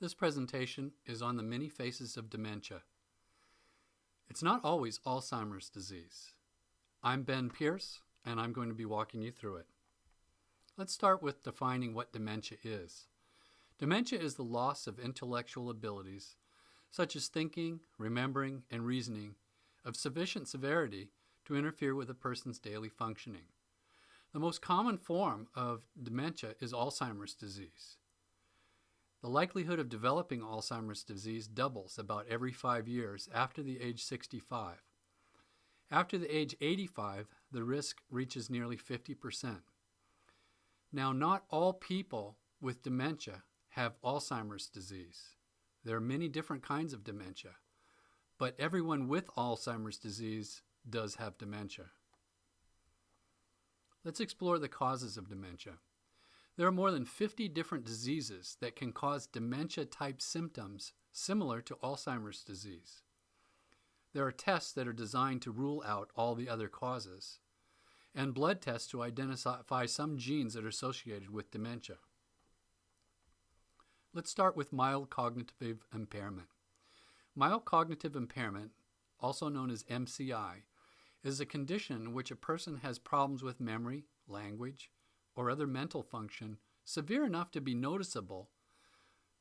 This presentation is on the many faces of dementia. It's not always Alzheimer's disease. I'm Ben Pierce, and I'm going to be walking you through it. Let's start with defining what dementia is. Dementia is the loss of intellectual abilities, such as thinking, remembering, and reasoning, of sufficient severity to interfere with a person's daily functioning. The most common form of dementia is Alzheimer's disease. The likelihood of developing Alzheimer's disease doubles about every 5 years after the age 65. After the age 85, the risk reaches nearly 50%. Now, not all people with dementia have Alzheimer's disease. There are many different kinds of dementia, but everyone with Alzheimer's disease does have dementia. Let's explore the causes of dementia. There are more than 50 different diseases that can cause dementia-type symptoms similar to Alzheimer's disease. There are tests that are designed to rule out all the other causes, and blood tests to identify some genes that are associated with dementia. Let's start with mild cognitive impairment. Mild cognitive impairment, also known as MCI, is a condition in which a person has problems with memory, language, or other mental function severe enough to be noticeable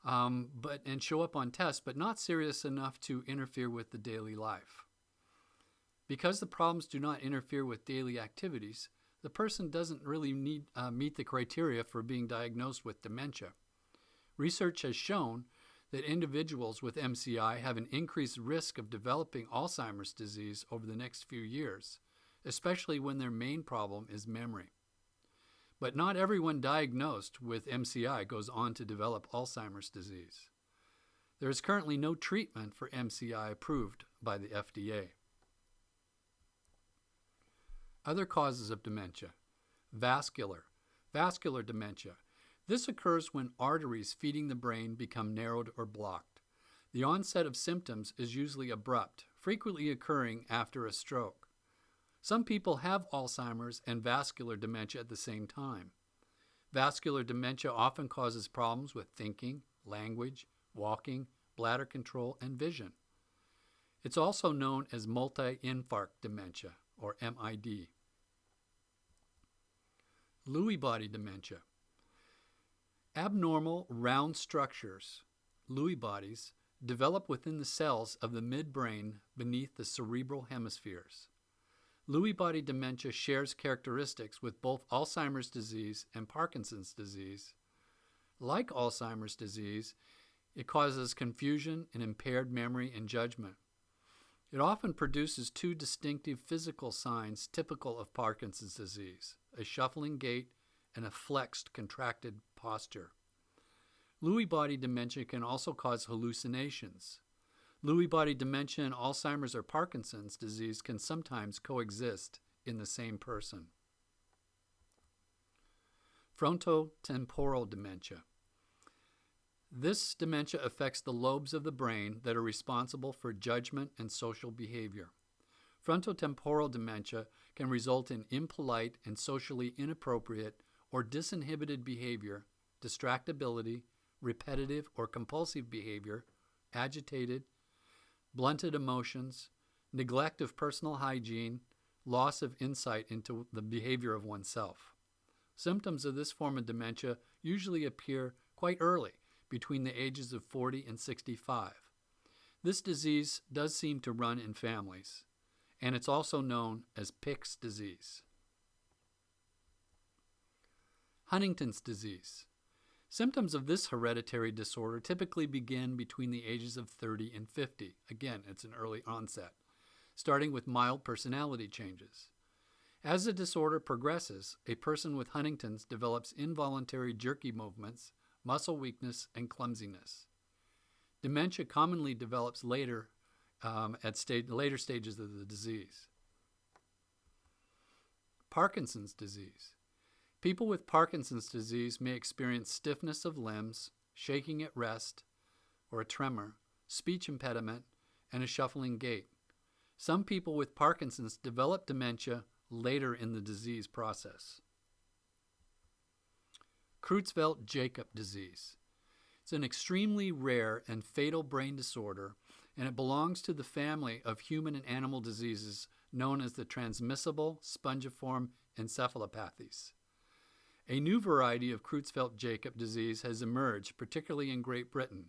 and show up on tests, but not serious enough to interfere with the daily life. Because the problems do not interfere with daily activities, the person doesn't really meet the criteria for being diagnosed with dementia. Research has shown that individuals with MCI have an increased risk of developing Alzheimer's disease over the next few years, especially when their main problem is memory. But not everyone diagnosed with MCI goes on to develop Alzheimer's disease. There is currently no treatment for MCI approved by the FDA. Other causes of dementia. Vascular dementia. This occurs when arteries feeding the brain become narrowed or blocked. The onset of symptoms is usually abrupt, frequently occurring after a stroke. Some people have Alzheimer's and vascular dementia at the same time. Vascular dementia often causes problems with thinking, language, walking, bladder control, and vision. It's also known as multi-infarct dementia, or MID. Lewy body dementia. Abnormal round structures, Lewy bodies, develop within the cells of the midbrain beneath the cerebral hemispheres. Lewy body dementia shares characteristics with both Alzheimer's disease and Parkinson's disease. Like Alzheimer's disease, it causes confusion and impaired memory and judgment. It often produces two distinctive physical signs typical of Parkinson's disease: a shuffling gait and a flexed, contracted posture. Lewy body dementia can also cause hallucinations. Lewy body dementia and Alzheimer's or Parkinson's disease can sometimes coexist in the same person. Frontotemporal dementia. This dementia affects the lobes of the brain that are responsible for judgment and social behavior. Frontotemporal dementia can result in impolite and socially inappropriate or disinhibited behavior, distractibility, repetitive or compulsive behavior, agitated, blunted emotions, neglect of personal hygiene, loss of insight into the behavior of oneself. Symptoms of this form of dementia usually appear quite early, between the ages of 40 and 65. This disease does seem to run in families, and it's also known as Pick's disease. Huntington's disease. Symptoms of this hereditary disorder typically begin between the ages of 30 and 50. Again, it's an early onset, starting with mild personality changes. As the disorder progresses, a person with Huntington's develops involuntary jerky movements, muscle weakness, and clumsiness. Dementia commonly develops later at later stages of the disease. Parkinson's disease. People with Parkinson's disease may experience stiffness of limbs, shaking at rest, or a tremor, speech impediment, and a shuffling gait. Some people with Parkinson's develop dementia later in the disease process. Creutzfeldt-Jakob disease. It's an extremely rare and fatal brain disorder, and it belongs to the family of human and animal diseases known as the transmissible spongiform encephalopathies. A new variety of Creutzfeldt-Jakob disease has emerged, particularly in Great Britain.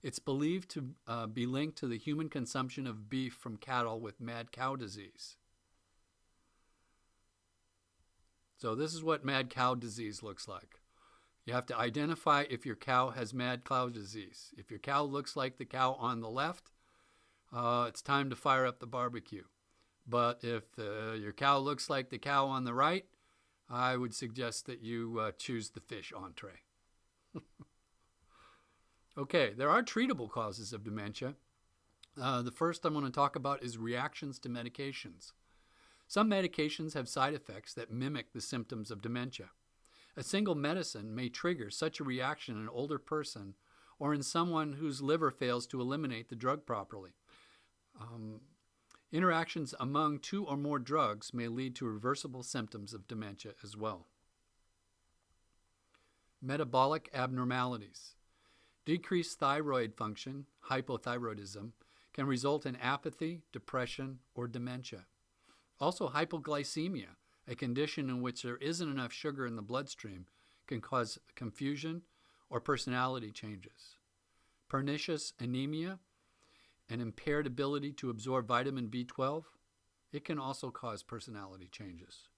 It's believed to be linked to the human consumption of beef from cattle with mad cow disease. So this is what mad cow disease looks like. You have to identify if your cow has mad cow disease. If your cow looks like the cow on the left, it's time to fire up the barbecue. But if your cow looks like the cow on the right, I would suggest that you choose the fish entree. Okay, there are treatable causes of dementia. The first I'm going to talk about is reactions to medications. Some medications have side effects that mimic the symptoms of dementia. A single medicine may trigger such a reaction in an older person or in someone whose liver fails to eliminate the drug properly. Interactions among two or more drugs may lead to reversible symptoms of dementia as well. Metabolic abnormalities. Decreased thyroid function, hypothyroidism, can result in apathy, depression, or dementia. Also, hypoglycemia, a condition in which there isn't enough sugar in the bloodstream, can cause confusion or personality changes. Pernicious anemia, an impaired ability to absorb vitamin B12, it can also cause personality changes.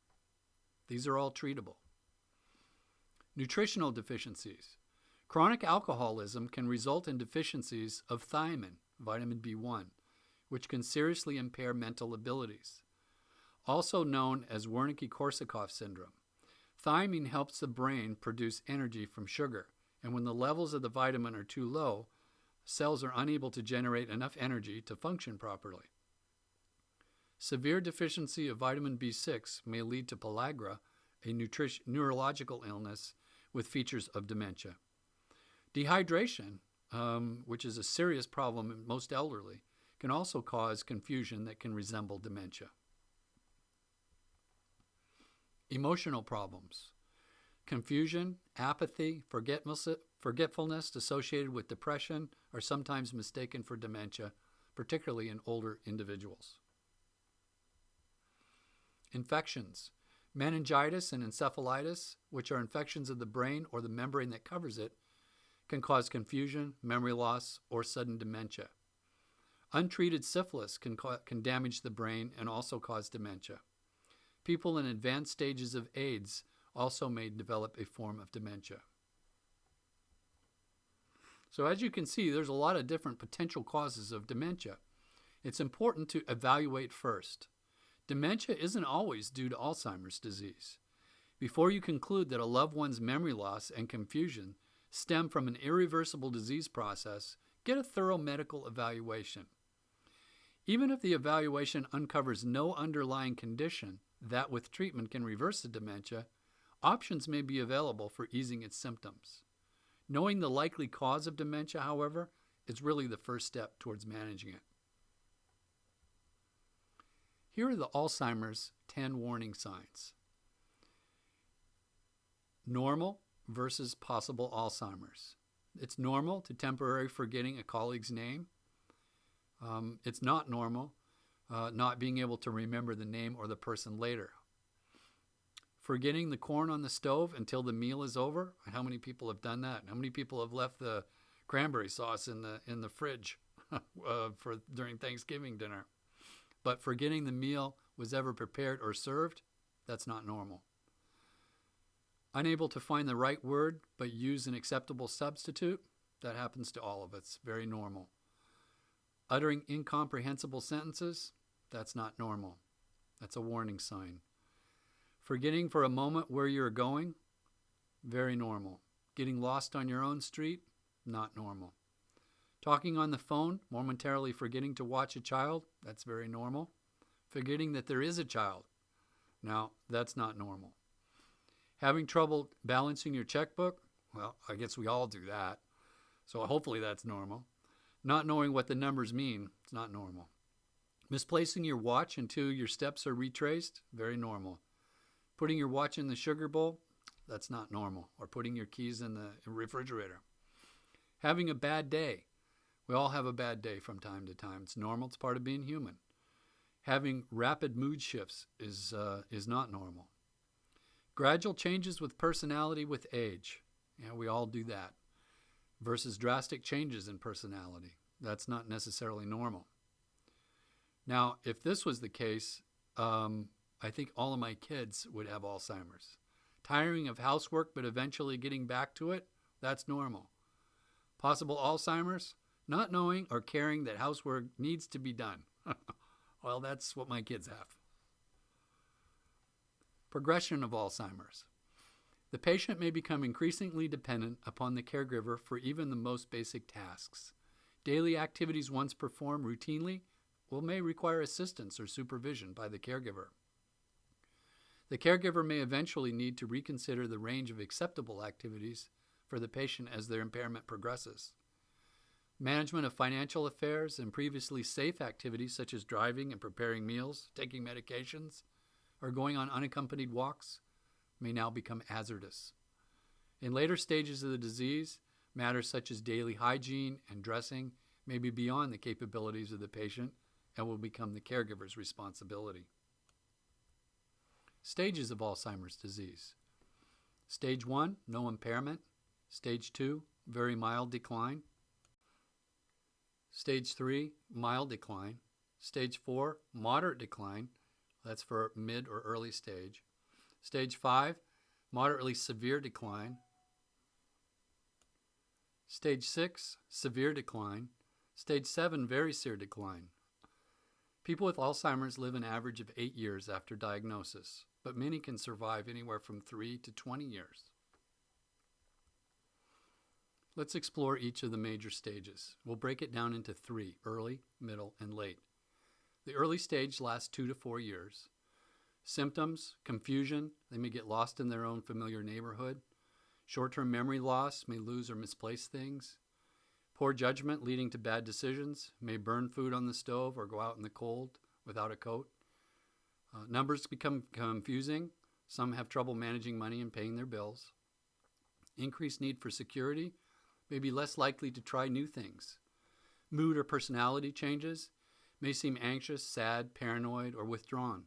These are all treatable. Nutritional deficiencies. Chronic alcoholism can result in deficiencies of thiamine, vitamin B1, which can seriously impair mental abilities. Also known as Wernicke-Korsakoff syndrome. Thiamine helps the brain produce energy from sugar, and when the levels of the vitamin are too low, cells are unable to generate enough energy to function properly. Severe deficiency of vitamin B6 may lead to pellagra, a neurological illness with features of dementia. Dehydration, which is a serious problem in most elderly, can also cause confusion that can resemble dementia. Emotional problems. Confusion, apathy, forgetfulness associated with depression are sometimes mistaken for dementia, particularly in older individuals. Infections. Meningitis and encephalitis, which are infections of the brain or the membrane that covers it, can cause confusion, memory loss, or sudden dementia. Untreated syphilis can damage the brain and also cause dementia. People in advanced stages of AIDS also may develop a form of dementia. So as you can see, there's a lot of different potential causes of dementia. It's important to evaluate first. Dementia isn't always due to Alzheimer's disease. Before you conclude that a loved one's memory loss and confusion stem from an irreversible disease process, get a thorough medical evaluation. Even if the evaluation uncovers no underlying condition that with treatment can reverse the dementia, options may be available for easing its symptoms. Knowing the likely cause of dementia, however, is really the first step towards managing it. Here are the Alzheimer's 10 warning signs. Normal versus possible Alzheimer's. It's normal to temporarily forgetting a colleague's name. It's not normal not being able to remember the name or the person later. Forgetting the corn on the stove until the meal is over. How many people have done that? How many people have left the cranberry sauce in the fridge during Thanksgiving dinner? But forgetting the meal was ever prepared or served, that's not normal. Unable to find the right word but use an acceptable substitute, that happens to all of us, very normal. Uttering incomprehensible sentences, that's not normal. That's a warning sign. Forgetting for a moment where you're going, very normal. Getting lost on your own street, not normal. Talking on the phone, momentarily forgetting to watch a child, that's very normal. Forgetting that there is a child, now that's not normal. Having trouble balancing your checkbook, well, I guess we all do that. So hopefully that's normal. Not knowing what the numbers mean, it's not normal. Misplacing your watch until your steps are retraced, very normal. Putting your watch in the sugar bowl, that's not normal. Or putting your keys in the refrigerator. Having a bad day. We all have a bad day from time to time. It's normal. It's part of being human. Having rapid mood shifts is not normal. Gradual changes with personality with age. Yeah, we all do that. Versus drastic changes in personality. That's not necessarily normal. Now, if this was the case, I think all of my kids would have Alzheimer's. Tiring of housework but eventually getting back to it, that's normal. Possible Alzheimer's, not knowing or caring that housework needs to be done. Well, that's what my kids have. Progression of Alzheimer's. The patient may become increasingly dependent upon the caregiver for even the most basic tasks. Daily activities once performed routinely may require assistance or supervision by the caregiver. The caregiver may eventually need to reconsider the range of acceptable activities for the patient as their impairment progresses. Management of financial affairs and previously safe activities such as driving and preparing meals, taking medications, or going on unaccompanied walks may now become hazardous. In later stages of the disease, matters such as daily hygiene and dressing may be beyond the capabilities of the patient and will become the caregiver's responsibility. Stages of Alzheimer's disease. Stage 1, no impairment. Stage 2, very mild decline. Stage 3, mild decline. Stage 4, moderate decline. That's for mid or early stage. Stage 5, moderately severe decline. Stage 6, severe decline. Stage 7, very severe decline. People with Alzheimer's live an average of 8 years after diagnosis, but many can survive anywhere from 3 to 20 years. Let's explore each of the major stages. We'll break it down into 3, early, middle, and late. The early stage lasts 2 to 4 years. Symptoms, confusion, they may get lost in their own familiar neighborhood. Short-term memory loss, may lose or misplace things. Poor judgment leading to bad decisions, may burn food on the stove or go out in the cold without a coat. Numbers become confusing. Some have trouble managing money and paying their bills. Increased need for security, may be less likely to try new things. Mood or personality changes, may seem anxious, sad, paranoid, or withdrawn.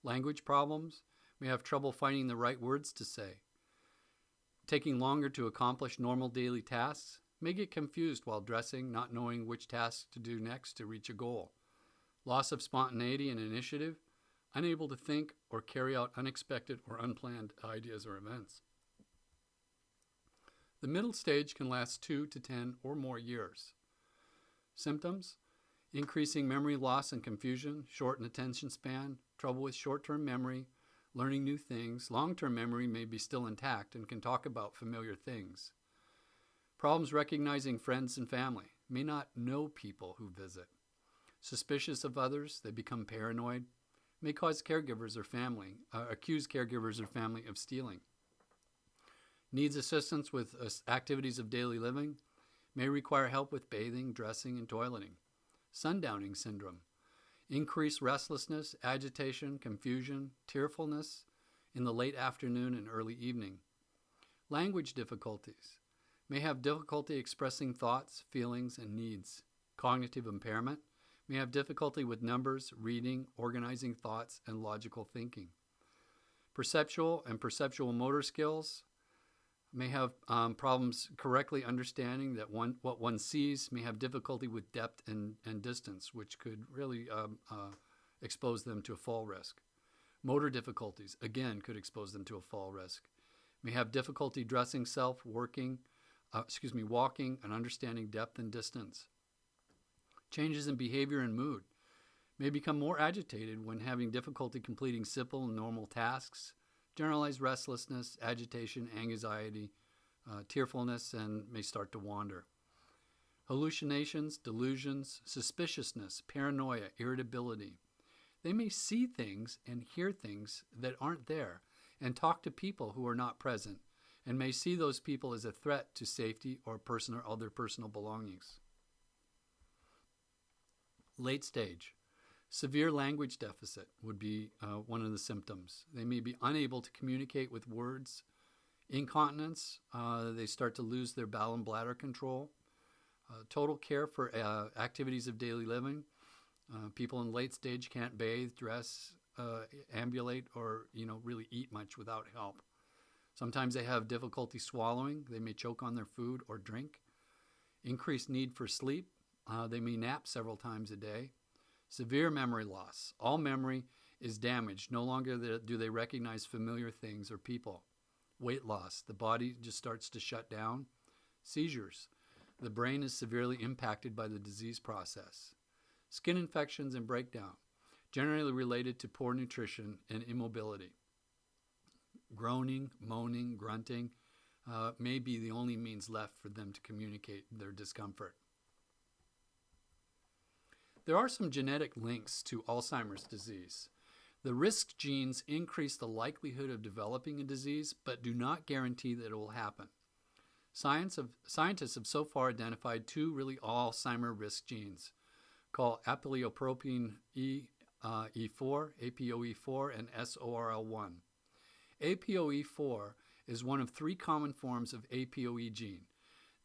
Language problems, may have trouble finding the right words to say. Taking longer to accomplish normal daily tasks, may get confused while dressing, not knowing which tasks to do next to reach a goal. Loss of spontaneity and initiative, unable to think or carry out unexpected or unplanned ideas or events. The middle stage can last 2 to 10 or more years. Symptoms, increasing memory loss and confusion, shortened attention span, trouble with short-term memory, learning new things. Long-term memory may be still intact and can talk about familiar things. Problems recognizing friends and family, may not know people who visit. Suspicious of others, they become paranoid, may cause caregivers or family, accuse caregivers or family of stealing. Needs assistance with activities of daily living, may require help with bathing, dressing, and toileting. Sundowning syndrome, increased restlessness, agitation, confusion, tearfulness in the late afternoon and early evening. Language difficulties, may have difficulty expressing thoughts, feelings, and needs. Cognitive impairment, may have difficulty with numbers, reading, organizing thoughts, and logical thinking. Perceptual and perceptual motor skills, may have problems correctly understanding that what one sees, may have difficulty with depth and distance, which could really expose them to a fall risk. Motor difficulties, again, could expose them to a fall risk. May have difficulty dressing self, walking, and understanding depth and distance. Changes in behavior and mood, may become more agitated when having difficulty completing simple and normal tasks. Generalized restlessness, agitation, anxiety, tearfulness, and may start to wander. Hallucinations, delusions, suspiciousness, paranoia, irritability. They may see things and hear things that aren't there and talk to people who are not present and may see those people as a threat to safety or other personal belongings. Late stage. Severe language deficit would be one of the symptoms. They may be unable to communicate with words. Incontinence, they start to lose their bowel and bladder control. Total care for activities of daily living. People in late stage can't bathe, dress, ambulate, or really eat much without help. Sometimes they have difficulty swallowing. They may choke on their food or drink. Increased need for sleep. They may nap several times a day. Severe memory loss. All memory is damaged. No longer do they recognize familiar things or people. Weight loss. The body just starts to shut down. Seizures. The brain is severely impacted by the disease process. Skin infections and breakdown, generally related to poor nutrition and immobility. Groaning, moaning, grunting may be the only means left for them to communicate their discomfort. There are some genetic links to Alzheimer's disease. The risk genes increase the likelihood of developing a disease, but do not guarantee that it will happen. Scientists have so far identified two really Alzheimer risk genes called apolipoprotein E4, APOE4, and SORL1. APOE4 is one of three common forms of APOE gene.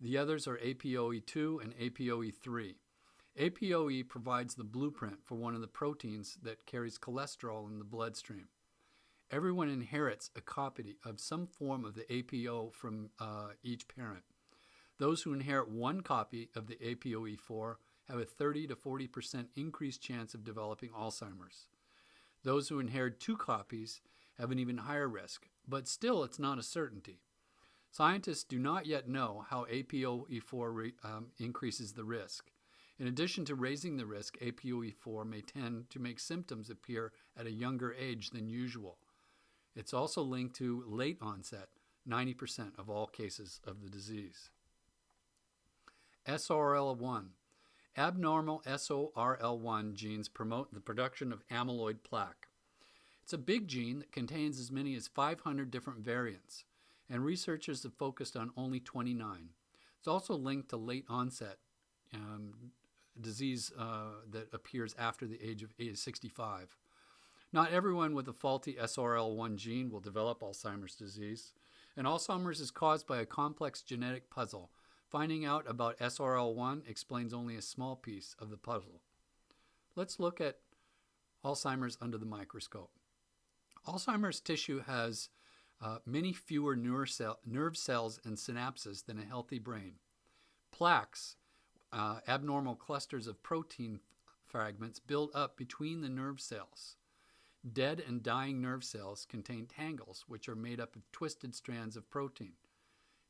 The others are APOE2 and APOE3. APOE provides the blueprint for one of the proteins that carries cholesterol in the bloodstream. Everyone inherits a copy of some form of the APO from each parent. Those who inherit one copy of the APOE4 have a 30 to 40% increased chance of developing Alzheimer's. Those who inherit two copies have an even higher risk, but still it's not a certainty. Scientists do not yet know how APOE4 increases the risk. In addition to raising the risk, APOE4 may tend to make symptoms appear at a younger age than usual. It's also linked to late onset, 90% of all cases of the disease. SRL1. Abnormal SORL1 genes promote the production of amyloid plaque. It's a big gene that contains as many as 500 different variants, and researchers have focused on only 29. It's also linked to late onset disease that appears after the age of 65. Not everyone with a faulty SRL1 gene will develop Alzheimer's disease, and Alzheimer's is caused by a complex genetic puzzle. Finding out about SRL1 explains only a small piece of the puzzle. Let's look at Alzheimer's under the microscope. Alzheimer's tissue has many fewer nerve cells and synapses than a healthy brain. Plaques, abnormal clusters of protein fragments, build up between the nerve cells. Dead and dying nerve cells contain tangles, which are made up of twisted strands of protein.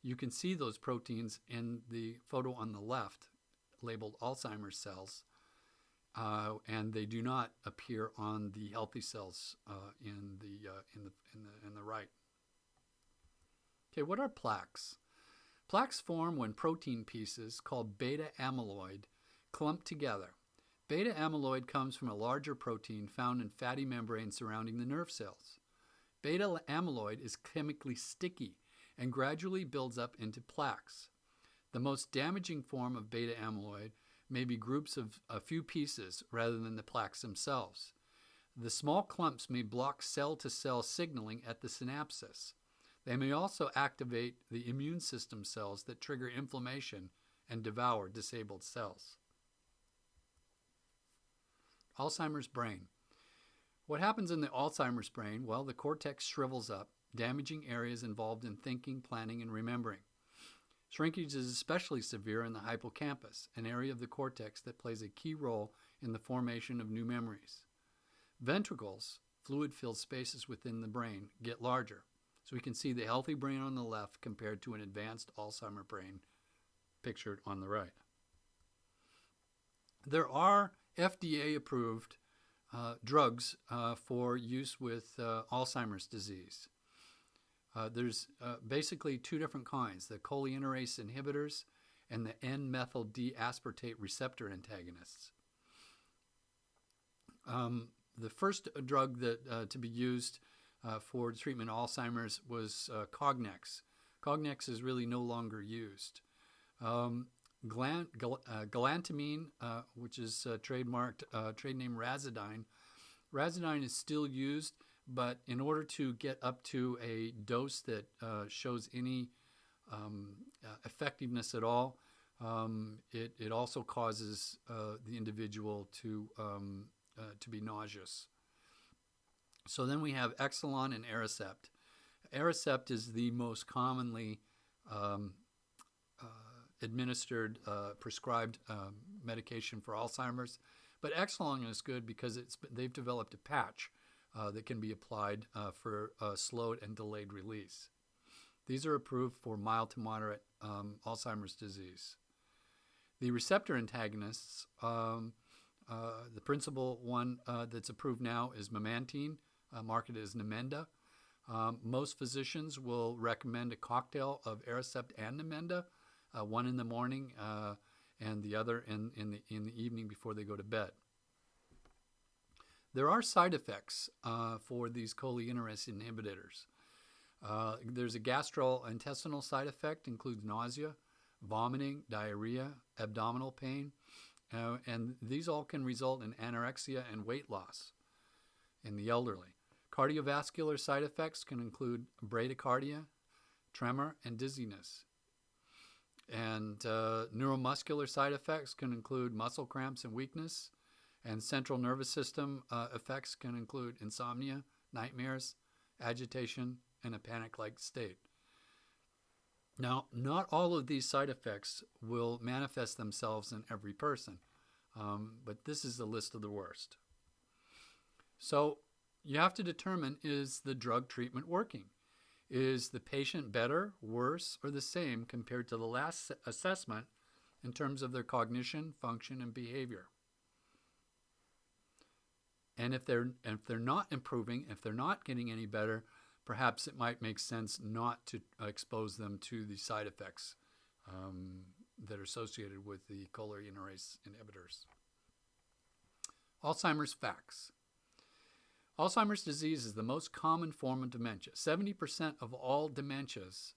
You can see those proteins in the photo on the left, labeled Alzheimer's cells, and they do not appear on the healthy cells in the right. Okay, what are plaques? Plaques form when protein pieces called beta amyloid clump together. Beta amyloid comes from a larger protein found in fatty membranes surrounding the nerve cells. Beta amyloid is chemically sticky and gradually builds up into plaques. The most damaging form of beta amyloid may be groups of a few pieces rather than the plaques themselves. The small clumps may block cell-to-cell signaling at the synapses. They may also activate the immune system cells that trigger inflammation and devour disabled cells. Alzheimer's brain. What happens in the Alzheimer's brain? Well, the cortex shrivels up, damaging areas involved in thinking, planning, and remembering. Shrinkage is especially severe in the hippocampus, an area of the cortex that plays a key role in the formation of new memories. Ventricles, fluid-filled spaces within the brain, get larger. So we can see the healthy brain on the left compared to an advanced Alzheimer's brain pictured on the right. There are FDA-approved drugs for use with Alzheimer's disease. There's basically two different kinds, the Cholinesterase Inhibitors and the N-methyl D-aspartate receptor antagonists. The first drug that to be used for the treatment of Alzheimer's was Cognex. Cognex is really no longer used. Galantamine, which is trademarked, trade name Razidine. Razidine is still used, but in order to get up to a dose that shows any effectiveness at all, It also causes the individual to be nauseous. So then we have Exelon and Aricept. Aricept is the most commonly administered, prescribed medication for Alzheimer's. But Exelon is good because they've developed a patch that can be applied for slowed and delayed release. These are approved for mild to moderate Alzheimer's disease. The receptor antagonists, the principal one that's approved now is memantine, marketed as Namenda. Most physicians will recommend a cocktail of Aricept and Namenda, one in the morning and the other in the evening before they go to bed. There are side effects for these cholinesterase inhibitors. There's a gastrointestinal side effect, includes nausea, vomiting, diarrhea, abdominal pain, and these all can result in anorexia and weight loss in the elderly. Cardiovascular side effects can include bradycardia, tremor, and dizziness. And neuromuscular side effects can include muscle cramps and weakness, and central nervous system effects can include insomnia, nightmares, agitation, and a panic-like state. Now, not all of these side effects will manifest themselves in every person, but this is the list of the worst. So you have to determine, is the drug treatment working? Is the patient better, worse, or the same compared to the last assessment in terms of their cognition, function, and behavior? And if they're not improving, if they're not getting any better, perhaps it might make sense not to expose them to the side effects that are associated with the cholinesterase inhibitors. Alzheimer's facts. Alzheimer's disease is the most common form of dementia. 70% of all dementias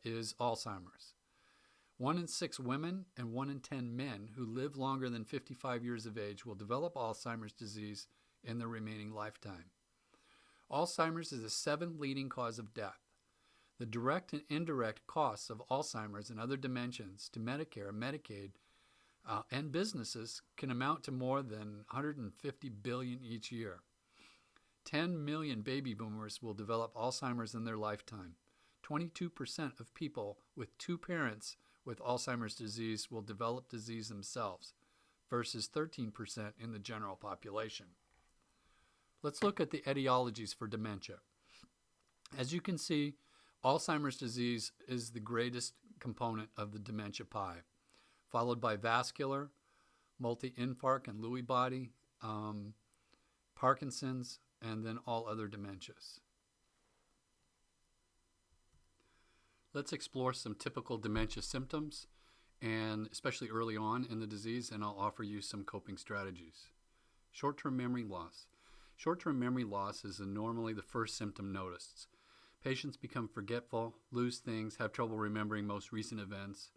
is Alzheimer's. 1 in 6 women and 1 in 10 men who live longer than 55 years of age will develop Alzheimer's disease in their remaining lifetime. Alzheimer's is the 7th leading cause of death. The direct and indirect costs of Alzheimer's and other dementias to Medicare, Medicaid, and businesses can amount to more than $150 billion each year. 10 million baby boomers will develop Alzheimer's in their lifetime. 22% of people with 2 parents with Alzheimer's disease will develop disease themselves, versus 13% in the general population. Let's look at the etiologies for dementia. As you can see, Alzheimer's disease is the greatest component of the dementia pie, followed by vascular, multi-infarct and Lewy body, Parkinson's, and then all other dementias. Let's explore some typical dementia symptoms, and especially early on in the disease, and I'll offer you some coping strategies. Short-term memory loss. Short-term memory loss is normally the first symptom noticed. Patients become forgetful, lose things, have trouble remembering most recent events.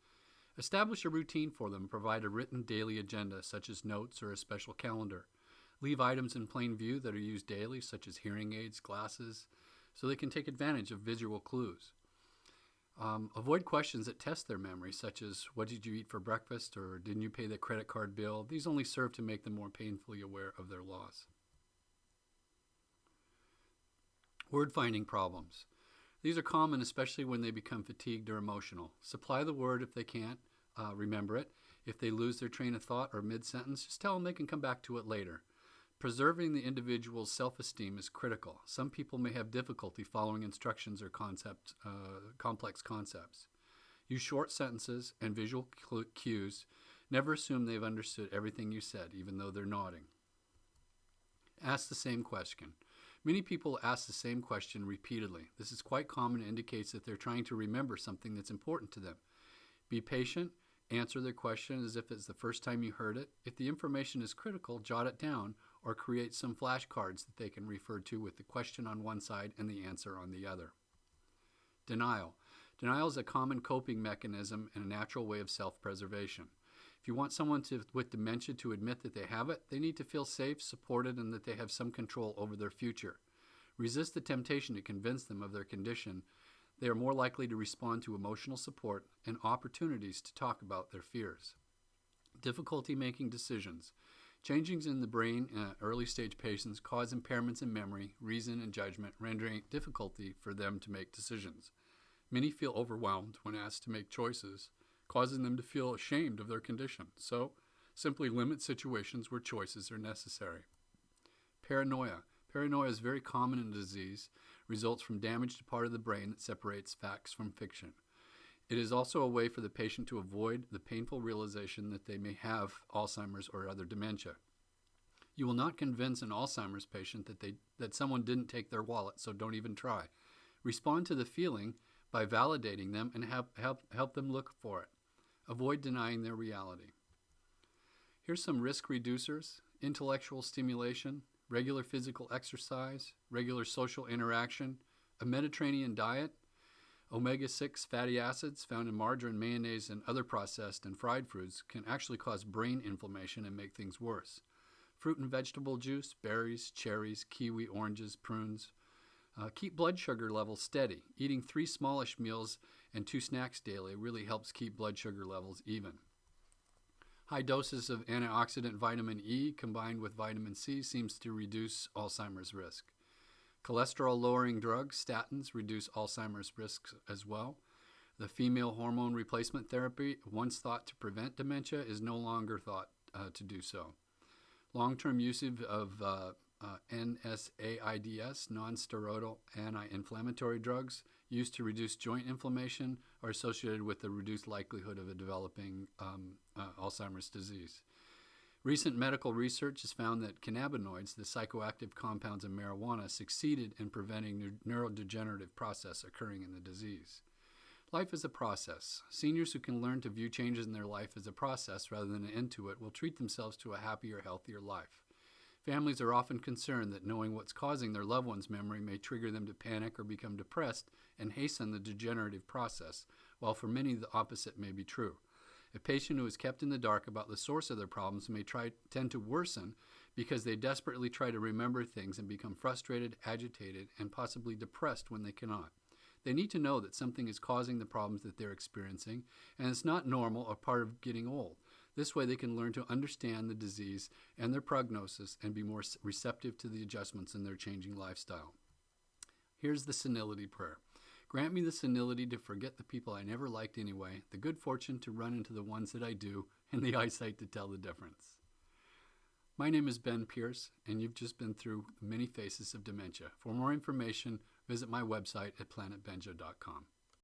Establish a routine for them, provide a written daily agenda, such as notes or a special calendar. Leave items in plain view that are used daily, such as hearing aids, glasses, so they can take advantage of visual clues. Avoid questions that test their memory, such as, what did you eat for breakfast, or didn't you pay the credit card bill? These only serve to make them more painfully aware of their loss. Word-finding problems. These are common, especially when they become fatigued or emotional. Supply the word if they can't remember it. If they lose their train of thought or mid-sentence, just tell them they can come back to it later. Preserving the individual's self-esteem is critical. Some people may have difficulty following instructions or complex concepts. Use short sentences and visual cues. Never assume they've understood everything you said, even though they're nodding. Ask the same question. Many people ask the same question repeatedly. This is quite common and indicates that they're trying to remember something that's important to them. Be patient. Answer their question as if it's the first time you heard it. If the information is critical, jot it down or create some flashcards that they can refer to with the question on one side and the answer on the other. Denial. Denial is a common coping mechanism and a natural way of self-preservation. If you want someone with dementia to admit that they have it, they need to feel safe, supported, and that they have some control over their future. Resist the temptation to convince them of their condition They are more likely to respond to emotional support and opportunities to talk about their fears. Difficulty making decisions. Changes in the brain in early-stage patients cause impairments in memory, reason, and judgment, rendering it difficulty for them to make decisions. Many feel overwhelmed when asked to make choices, causing them to feel ashamed of their condition. So, simply limit situations where choices are necessary. Paranoia. Paranoia is very common in the disease, results from damage to part of the brain that separates facts from fiction. It is also a way for the patient to avoid the painful realization that they may have Alzheimer's or other dementia. You will not convince an Alzheimer's patient that someone didn't take their wallet, so don't even try. Respond to the feeling by validating them and help them look for it. Avoid denying their reality. Here's some risk reducers: intellectual stimulation, regular physical exercise, regular social interaction, a Mediterranean diet, omega-6 fatty acids found in margarine, mayonnaise, and other processed and fried foods can actually cause brain inflammation and make things worse. Fruit and vegetable juice, berries, cherries, kiwi, oranges, prunes. Keep blood sugar levels steady. Eating 3 smallish meals and 2 snacks daily really helps keep blood sugar levels even. High doses of antioxidant vitamin E combined with vitamin C seems to reduce Alzheimer's risk. Cholesterol-lowering drugs, statins, reduce Alzheimer's risks as well. The female hormone replacement therapy, once thought to prevent dementia, is no longer thought to do so. Long-term use of NSAIDs, non-steroidal anti-inflammatory drugs used to reduce joint inflammation, are associated with the reduced likelihood of developing Alzheimer's disease. Recent medical research has found that cannabinoids, the psychoactive compounds in marijuana, succeeded in preventing the neurodegenerative process occurring in the disease. Life is a process. Seniors who can learn to view changes in their life as a process rather than an end to it will treat themselves to a happier, healthier life. Families are often concerned that knowing what's causing their loved one's memory may trigger them to panic or become depressed and hasten the degenerative process, while for many the opposite may be true. A patient who is kept in the dark about the source of their problems may tend to worsen because they desperately try to remember things and become frustrated, agitated, and possibly depressed when they cannot. They need to know that something is causing the problems that they're experiencing, and it's not normal or part of getting old. This way they can learn to understand the disease and their prognosis and be more receptive to the adjustments in their changing lifestyle. Here's the senility prayer. Grant me the senility to forget the people I never liked anyway, the good fortune to run into the ones that I do, and the eyesight to tell the difference. My name is Ben Pierce, and you've just been through many faces of dementia. For more information, visit my website at planetbenja.com.